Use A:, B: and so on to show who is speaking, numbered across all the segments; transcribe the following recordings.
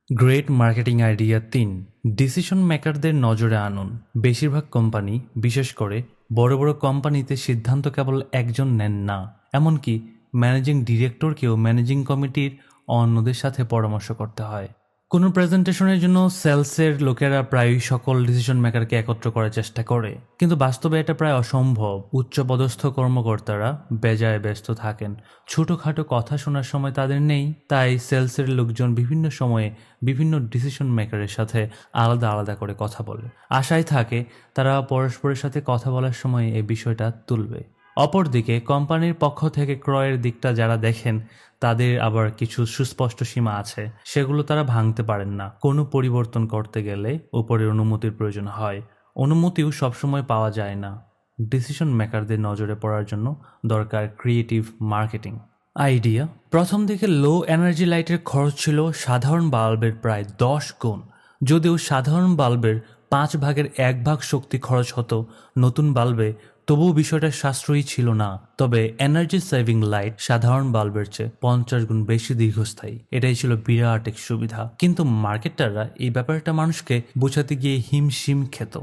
A: Great marketing idea ৩, decision মেকারদের নজরে আনুন। বেশিরভাগ কোম্পানি, বিশেষ করে বড় বড় কোম্পানিতে সিদ্ধান্ত কেবল একজন নেন না, এমনকি ম্যানেজিং ডিরেক্টরকেও ম্যানেজিং কমিটির অন্যদের সাথে পরামর্শ করতে হয়। কোনো প্রেজেন্টেশনের জন্য সেলসের লোকেরা প্রায়ই সকল ডিসিশন মেকারকে একত্র করার চেষ্টা করে, কিন্তু বাস্তবে এটা প্রায় অসম্ভব। উচ্চপদস্থ কর্মকর্তারা বেজায় ব্যস্ত থাকেন, ছোটোখাটো কথা শোনার সময় তাদের নেই। তাই সেলসের লোকজন বিভিন্ন সময়ে বিভিন্ন ডিসিশন মেকারের সাথে আলাদা আলাদা করে কথা বলে, আশায় থাকে তারা পরস্পরের সাথে কথা বলার সময় এই বিষয়টা তুলবে। অপরদিকে কোম্পানির পক্ষ থেকে ক্রয়ের দিকটা যারা দেখেন, তাদের আবার কিছু সুস্পষ্ট সীমা আছে, সেগুলো তারা ভাঙতে পারেন না। কোনো পরিবর্তন করতে গেলে উপরের অনুমতির প্রয়োজন হয়, অনুমতিও সবসময় পাওয়া যায় না। ডিসিশন মেকারদের নজরে পড়ার জন্য দরকার ক্রিয়েটিভ মার্কেটিং আইডিয়া। প্রথম দিকে লো এনার্জি লাইটের খরচ ছিল সাধারণ বাল্বের প্রায় 10 গুণ। যদিও সাধারণ বাল্বের 1/5 শক্তি খরচ হতো নতুন বাল্বে, তবুও বিষয়টা সাশ্রয়ী ছিল না। তবে এনার্জি সেভিং লাইট সাধারণ বাল্বের চেয়ে 50 গুণ বেশি দীর্ঘস্থায়ী। এটাই ছিল বিরাট এক সুবিধা। কিন্তু মার্কেটাররা এই ব্যাপারটা মানুষকে বোঝাতে গিয়ে হিমশিম খেত।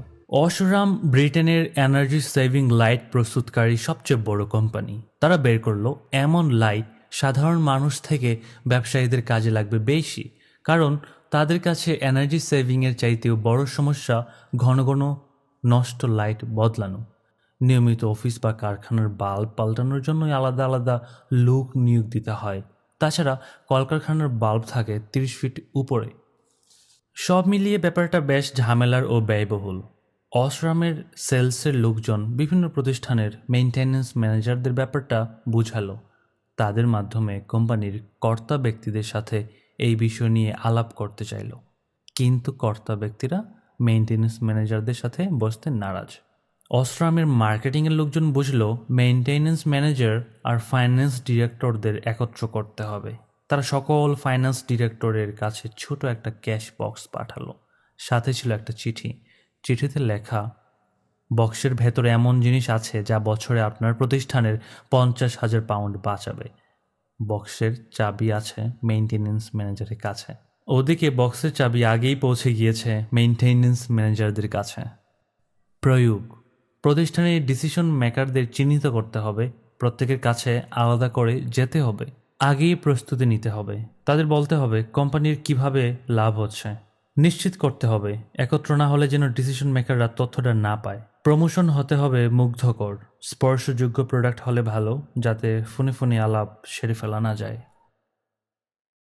A: অসরাম ব্রিটেনের এনার্জি সেভিং লাইট প্রস্তুতকারী সবচেয়ে বড় কোম্পানি। তারা বের করলো এমন লাইট সাধারণ মানুষ থেকে ব্যবসায়ীদের কাজে লাগবে বেশি, কারণ তাদের কাছে এনার্জি সেভিংয়ের চাইতেও বড় সমস্যা ঘন ঘন নষ্ট লাইট বদলানো। নিয়মিত অফিস বা কারখানার বাল্ব পাল্টানোর জন্যই আলাদা আলাদা লোক নিয়োগ দিতে হয়। তাছাড়া কলকারখানার বাল্ব থাকে 30 ফিট উপরে। সব মিলিয়ে ব্যাপারটা বেশ ঝামেলার ও ব্যয়বহুল। অসরামের সেলসের লোকজন বিভিন্ন প্রতিষ্ঠানের মেইনটেন্যান্স ম্যানেজারদের ব্যাপারটা বুঝালো। তাদের মাধ্যমে কোম্পানির কর্তা ব্যক্তিদের সাথে এই বিষয় নিয়ে আলাপ করতে চাইল, কিন্তু কর্তা ব্যক্তিরা মেইনটেন্যান্স ম্যানেজারদের সাথে বসতে নারাজ। অসরামের মার্কেটিংয়ের লোকজন বুঝলো মেইনটেন্যান্স ম্যানেজার আর ফাইন্যান্স ডিরেক্টরদের একত্র করতে হবে। তারা সকল ফাইন্যান্স ডিরেক্টরের কাছে ছোট একটা ক্যাশ বক্স পাঠালো। সাথে ছিল একটা চিঠি। চিঠিতে লেখা, বক্সের ভেতরে এমন জিনিস আছে যা বছরে আপনার প্রতিষ্ঠানের 50,000 পাউন্ড বাঁচাবে। বক্সের চাবি আছে মেইনটেন্যান্স ম্যানেজারের কাছে। ওদিকে বক্সের চাবি আগেই পৌঁছে গিয়েছে মেইনটেন্যান্স ম্যানেজারদের কাছে। প্রয়োগ: প্রতিষ্ঠানের ডিসিশন মেকারদের চিহ্নিত করতে হবে, প্রত্যেকের কাছে আলাদা করে যেতে হবে, আগেই প্রস্তুতি নিতে হবে। তাদের বলতে হবে কোম্পানির কিভাবে লাভ হচ্ছে, নিশ্চিত করতে হবে একত্র না হলে যেন ডিসিশন মেকাররা তথ্যটা না পায়। প্রমোশন হতে হবে মুগ্ধকর, স্পর্শযোগ্য প্রোডাক্ট হলে ভালো, যাতে ফোনে ফোনে আলাপ সেরে ফেলা না যায়।